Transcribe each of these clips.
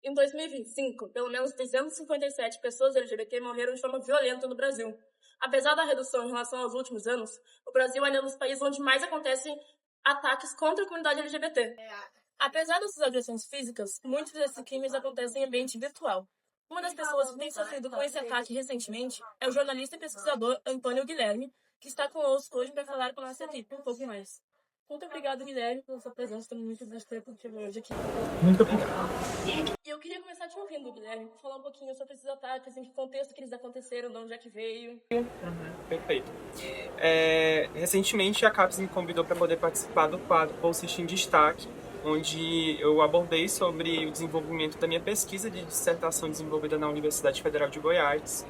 Em 2025, pelo menos 357 pessoas LGBT morreram de forma violenta no Brasil. Apesar da redução em relação aos últimos anos, o Brasil ainda é um dos países onde mais acontecem ataques contra a comunidade LGBT. Apesar dessas agressões físicas, muitos desses crimes acontecem em ambiente virtual. Uma das pessoas que tem sofrido com esse ataque recentemente é o jornalista e pesquisador Antônio Guilherme, que está conosco hoje para falar com a nossa equipe um pouco mais. Muito obrigado, Guilherme, pela sua presença. Estamos muito feliz por ter hoje aqui. Muito obrigado. E eu queria começar te ouvindo, Guilherme, falar um pouquinho sobre esses ataques, em que contexto que eles aconteceram, de onde é que veio. Perfeito. Recentemente, a CAPES me convidou para poder participar do quadro Bolsista em Destaque, onde eu abordei sobre o desenvolvimento da minha pesquisa de dissertação desenvolvida na Universidade Federal de Goiás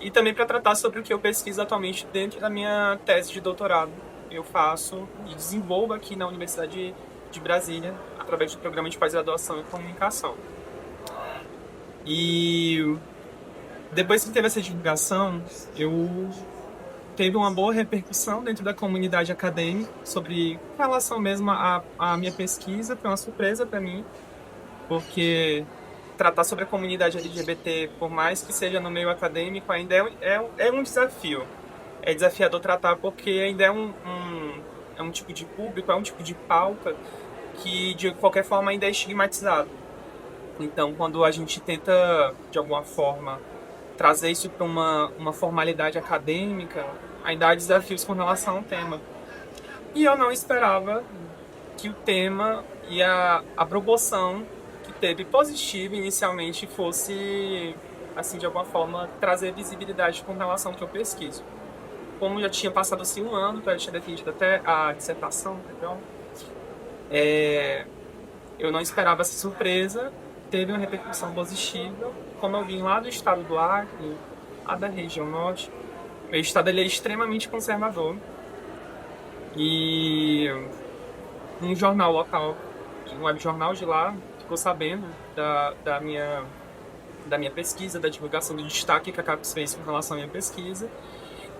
e também para tratar sobre o que eu pesquiso atualmente dentro da minha tese de doutorado. Eu faço e desenvolvo aqui na Universidade de Brasília, através do programa de pós-graduação em comunicação. E depois que teve essa divulgação, teve uma boa repercussão dentro da comunidade acadêmica sobre relação mesmo à minha pesquisa. Foi uma surpresa para mim, porque tratar sobre a comunidade LGBT, por mais que seja no meio acadêmico, ainda é um desafio. É desafiador tratar porque ainda é um tipo de público, é um tipo de pauta que, de qualquer forma, ainda é estigmatizado. Então, quando a gente tenta, de alguma forma, trazer isso para uma formalidade acadêmica, ainda há desafios com relação ao tema. E eu não esperava que o tema e a proporção que teve positiva inicialmente fosse, assim, de alguma forma, trazer visibilidade com relação ao que eu pesquiso. Como já tinha passado assim um ano, que eu já tinha defendido até a dissertação, então, eu não esperava essa surpresa, teve uma repercussão positiva. Como eu vim lá do estado do Acre, lá da região norte, meu estado ele é extremamente conservador. E um jornal local, um webjornal de lá, ficou sabendo da minha pesquisa, da divulgação do destaque que a CAPES fez com relação à minha pesquisa.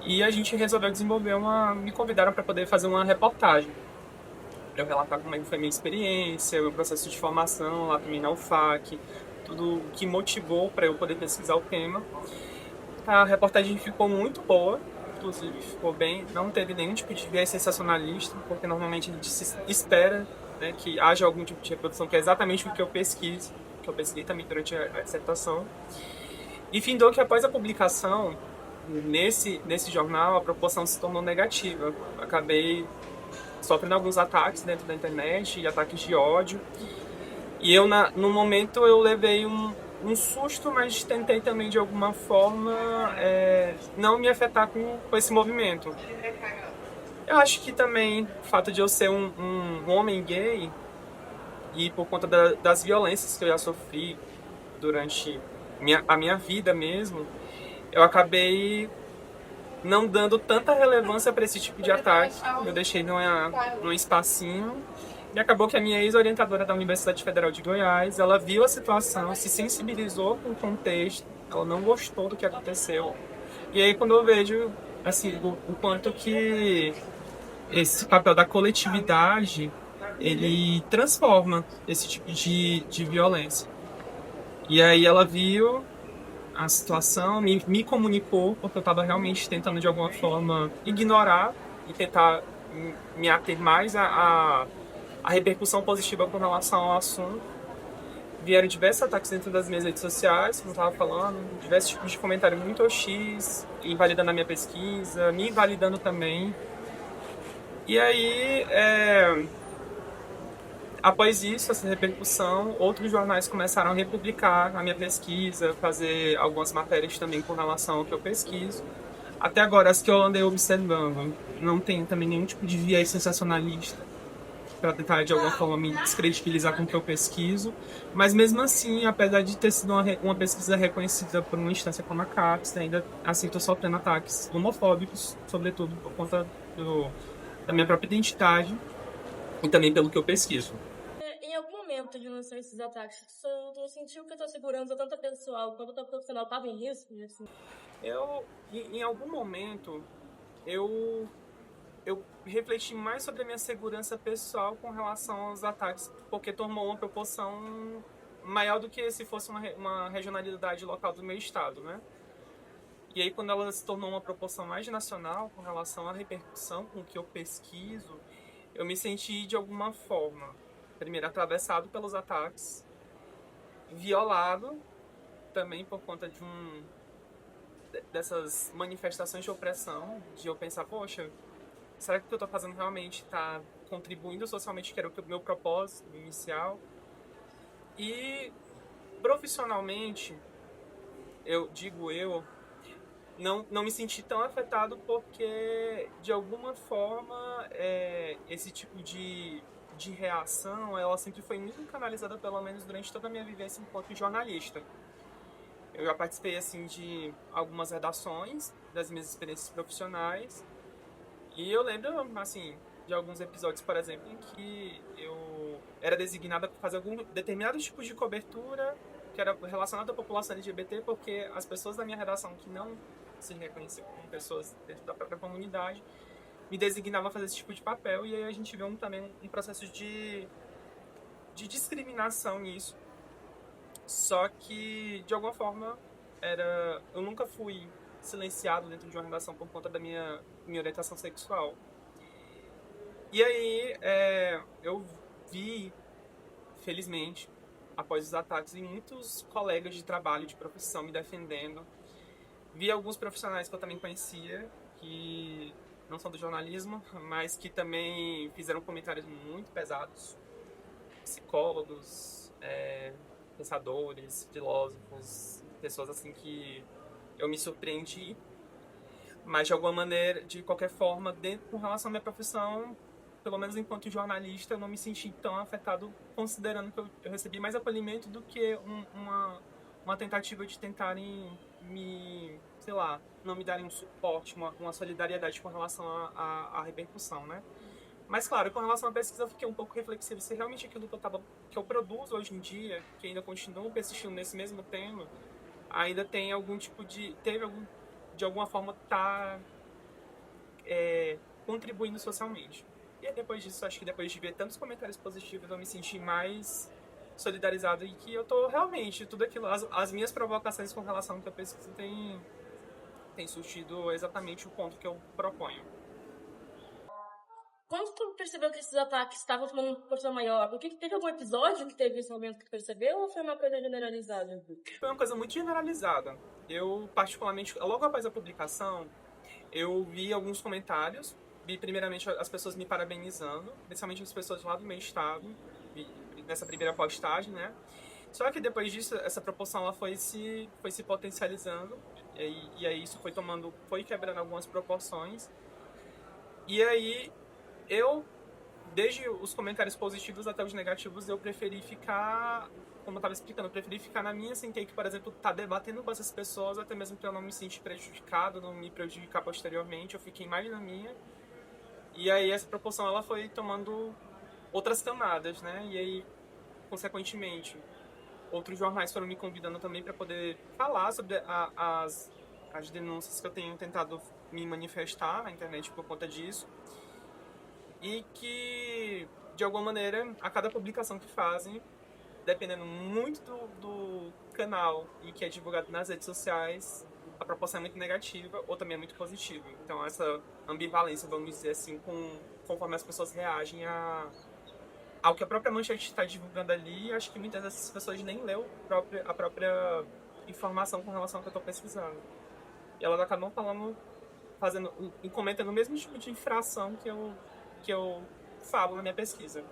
E a gente resolveu desenvolver me convidaram para poder fazer uma reportagem, para eu relatar como foi a minha experiência, o meu processo de formação lá também na UFAC, tudo o que motivou para eu poder pesquisar o tema. A reportagem ficou muito boa, inclusive ficou bem, não teve nenhum tipo de viés sensacionalista, porque normalmente a gente se espera, né, que haja algum tipo de reprodução, que é exatamente o que eu pesquiso, que eu pesquisei também durante a dissertação. E findou que após a publicação, nesse jornal, a proporção se tornou negativa. Acabei sofrendo alguns ataques dentro da internet, e ataques de ódio. E eu, no momento, eu levei um susto, mas tentei também, de alguma forma, não me afetar com esse movimento. Eu acho que também o fato de eu ser um homem gay e por conta das violências que eu já sofri durante a minha vida mesmo, eu acabei não dando tanta relevância para esse tipo de ataque. Eu deixei num espacinho. E acabou que a minha ex-orientadora da Universidade Federal de Goiás, ela viu a situação, se sensibilizou com o contexto, ela não gostou do que aconteceu. E aí quando eu vejo, assim, o quanto que esse papel da coletividade, ele transforma esse tipo de violência. E aí ela viu a situação, me comunicou, porque eu estava realmente tentando de alguma forma ignorar e tentar me ater mais a repercussão positiva com relação ao assunto. Vieram diversos ataques dentro das minhas redes sociais, como eu estava falando, diversos tipos de comentário muito hostis, invalidando a minha pesquisa, me invalidando também. E aí, após isso, essa repercussão, outros jornais começaram a republicar a minha pesquisa, fazer algumas matérias também com relação ao que eu pesquiso. Até agora, as que eu andei observando, não tem também nenhum tipo de viés sensacionalista para tentar de alguma forma me descredibilizar com o que eu pesquiso, mas mesmo assim, apesar de ter sido uma pesquisa reconhecida por uma instância como a CAPES, ainda assim estou sofrendo ataques homofóbicos, sobretudo por conta da minha própria identidade e também pelo que eu pesquiso. Em algum momento de lançar esses ataques, tu sentiu que a tua segurança, tanto a pessoal quanto a tua profissional, estava em risco? Assim? Em algum momento, eu refleti mais sobre a minha segurança pessoal com relação aos ataques, porque tomou uma proporção maior do que se fosse uma regionalidade local do meu estado, né? E aí, quando ela se tornou uma proporção mais nacional com relação à repercussão com que eu pesquiso, eu me senti, de alguma forma, primeiro, atravessado pelos ataques, violado também por conta dessas manifestações de opressão, de eu pensar, poxa, será que o que eu estou fazendo realmente está contribuindo socialmente, que era o meu propósito inicial? E profissionalmente, não me senti tão afetado porque, de alguma forma, esse tipo de reação, ela sempre foi muito canalizada, pelo menos durante toda a minha vivência enquanto jornalista. Eu já participei, assim, de algumas redações das minhas experiências profissionais e eu lembro, assim, de alguns episódios, por exemplo, em que eu era designada para fazer algum determinado tipo de cobertura que era relacionado à população LGBT, porque as pessoas da minha redação que não se reconheciam como pessoas dentro da própria comunidade me designavam a fazer esse tipo de papel, e aí a gente vê também um processo de discriminação nisso. Só que, de alguma forma, eu nunca fui silenciado dentro de uma redação por conta da minha orientação sexual. E aí, eu vi, felizmente, após os ataques, e muitos colegas de trabalho, de profissão, me defendendo. Vi alguns profissionais que eu também conhecia, que não são do jornalismo, mas que também fizeram comentários muito pesados. Psicólogos, pensadores, filósofos, pessoas assim que eu me surpreendi. Mas, de alguma maneira, de qualquer forma, com relação à minha profissão, pelo menos enquanto jornalista, eu não me senti tão afetado, considerando que eu recebi mais acolhimento do que uma tentativa de tentarem sei lá, não me darem um suporte, uma solidariedade com relação à repercussão, né? Mas, claro, com relação à pesquisa, eu fiquei um pouco reflexivo se realmente aquilo que eu produzo hoje em dia, que ainda continuo persistindo nesse mesmo tema, ainda tem de alguma forma, contribuindo socialmente. E aí, depois disso, acho que depois de ver tantos comentários positivos, eu me senti mais solidarizado e que eu tô realmente, tudo aquilo, as minhas provocações com relação ao que eu pesquiso tem surtido exatamente o ponto que eu proponho. Quando tu percebeu que esses ataques estavam tomando uma proporção maior, teve algum episódio que teve esse momento que tu percebeu, ou foi uma coisa generalizada? Foi uma coisa muito generalizada. Eu, particularmente, logo após a publicação, eu vi alguns comentários. Vi, primeiramente, as pessoas me parabenizando, principalmente as pessoas lá do meu estado, nessa primeira postagem, né? Só que depois disso, essa proporção ela foi se potencializando, e aí isso foi quebrando algumas proporções. E aí, desde os comentários positivos até os negativos, eu preferi ficar, como eu estava explicando, eu preferi ficar na minha, sem ter que, por exemplo, estar debatendo com essas pessoas, até mesmo para eu não me sentir prejudicado, não me prejudicar posteriormente. Eu fiquei mais na minha. E aí essa proporção ela foi tomando outras camadas, né? E aí, consequentemente, outros jornais foram me convidando também para poder falar sobre as denúncias que eu tenho tentado me manifestar na internet por conta disso. E que, de alguma maneira, a cada publicação que fazem, dependendo muito do canal e que é divulgado nas redes sociais, a proporção é muito negativa ou também é muito positiva. Então, essa ambivalência, vamos dizer assim, conforme as pessoas reagem ao que a própria manchete está divulgando ali, acho que muitas dessas pessoas nem leu a própria informação com relação ao que eu estou pesquisando. E elas acabam cometendo o mesmo tipo de infração que eu falo na minha pesquisa.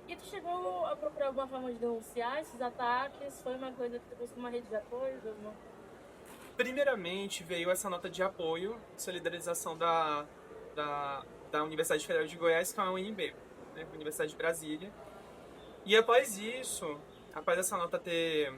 E tu chegou a procurar alguma forma de denunciar esses ataques? Foi uma coisa que tu buscou uma rede de apoio? Primeiramente, veio essa nota de apoio, solidarização da Universidade Federal de Goiás com a UNB, né, Universidade de Brasília. E após isso, após essa nota ter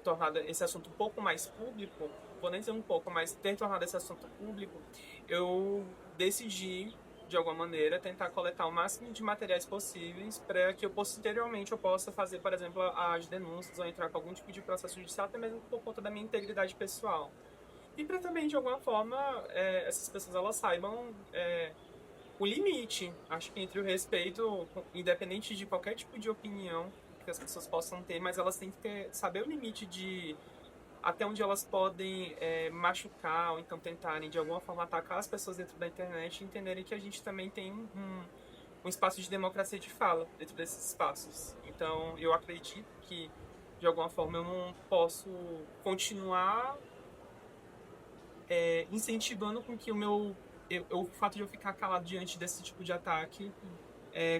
tornado esse assunto um pouco mais público, vou nem dizer um pouco, mas ter tornado esse assunto público, eu decidi, de alguma maneira, tentar coletar o máximo de materiais possíveis para que posteriormente eu possa fazer, por exemplo, as denúncias ou entrar com algum tipo de processo judicial, até mesmo por conta da minha integridade pessoal. E para também, de alguma forma, essas pessoas elas saibam o limite, acho que entre o respeito, independente de qualquer tipo de opinião, que as pessoas possam ter, mas elas têm que saber o limite de até onde elas podem machucar ou então tentarem de alguma forma atacar as pessoas dentro da internet e entenderem que a gente também tem um espaço de democracia de fala dentro desses espaços. Então, eu acredito que, de alguma forma, eu não posso continuar incentivando com que o fato de eu ficar calado diante desse tipo de ataque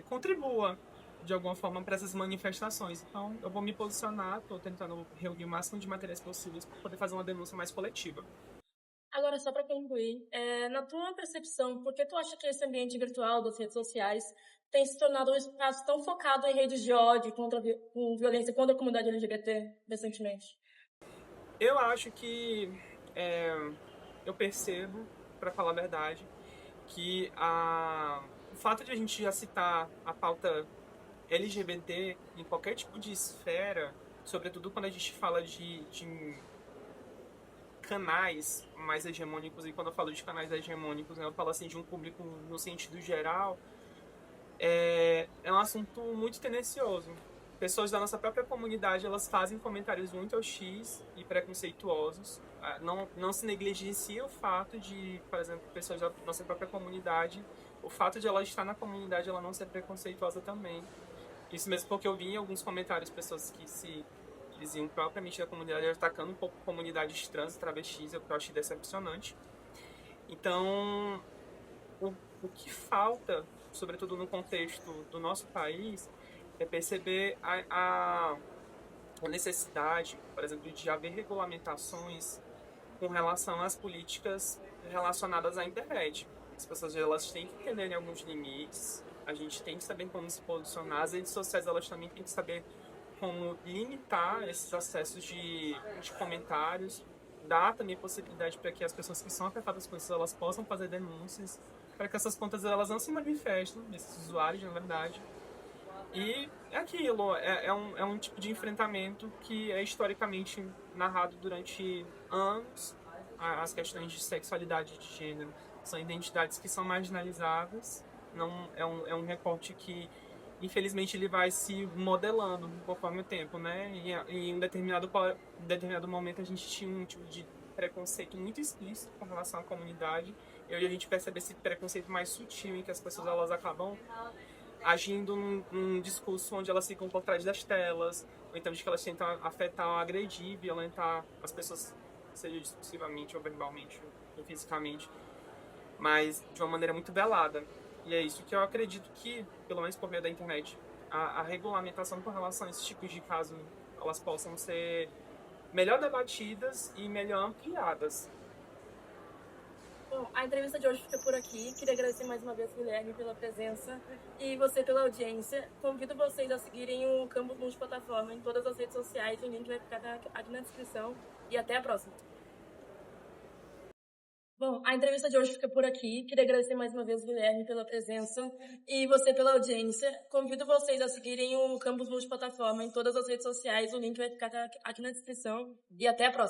contribua, de alguma forma, para essas manifestações. Então, eu vou me posicionar, estou tentando reunir o máximo de materiais possíveis para poder fazer uma denúncia mais coletiva. Agora, só para concluir, na tua percepção, por que tu acha que esse ambiente virtual das redes sociais tem se tornado um espaço tão focado em redes de ódio com violência contra a comunidade LGBT recentemente? Eu acho que eu percebo, para falar a verdade, que o fato de a gente já citar a pauta LGBT em qualquer tipo de esfera, sobretudo quando a gente fala de canais mais hegemônicos, e quando eu falo de canais hegemônicos, eu falo assim de um público no sentido geral, é um assunto muito tendencioso. Pessoas da nossa própria comunidade, elas fazem comentários muito hostis e preconceituosos. Não se negligencia o fato de, por exemplo, pessoas da nossa própria comunidade, o fato de ela estar na comunidade, ela não ser preconceituosa também. Isso mesmo porque eu vi em alguns comentários pessoas que se diziam propriamente da comunidade atacando um pouco comunidades trans e travestis, o que eu achei decepcionante. Então, o que falta, sobretudo no contexto do nosso país, é perceber a necessidade, por exemplo, de haver regulamentações com relação às políticas relacionadas à internet. As pessoas elas têm que entender alguns limites, a gente tem que saber como se posicionar, as redes sociais elas também têm que saber como limitar esses acessos de comentários, dar também possibilidade para que as pessoas que são afetadas com isso elas possam fazer denúncias, para que essas contas elas não se manifestem, esses usuários, na verdade. E é aquilo, é um tipo de enfrentamento que é historicamente narrado durante anos. As questões de sexualidade e de gênero são identidades que são marginalizadas. Não, é um recorte que, infelizmente, ele vai se modelando conforme o tempo, né? E em um determinado momento a gente tinha um tipo de preconceito muito explícito com relação à comunidade. E hoje a gente percebe esse preconceito mais sutil em que as pessoas elas acabam agindo num discurso onde elas ficam por trás das telas, ou então de que elas tentam afetar ou agredir, violentar as pessoas, seja discursivamente ou verbalmente ou fisicamente, mas de uma maneira muito velada. E é isso que eu acredito que, pelo menos por meio da internet, a regulamentação com relação a esses tipos de casos, elas possam ser melhor debatidas e melhor ampliadas. Bom, a entrevista de hoje fica por aqui. Queria agradecer mais uma vez, Guilherme, pela presença e você pela audiência. Convido vocês a seguirem o Campus Multiplataforma em todas as redes sociais. O link vai ficar aqui na descrição. E até a próxima. Bom, a entrevista de hoje fica por aqui. Queria agradecer mais uma vez, Guilherme, pela presença e você pela audiência. Convido vocês a seguirem o Campus Multiplataforma em todas as redes sociais. O link vai ficar aqui na descrição. E até a próxima.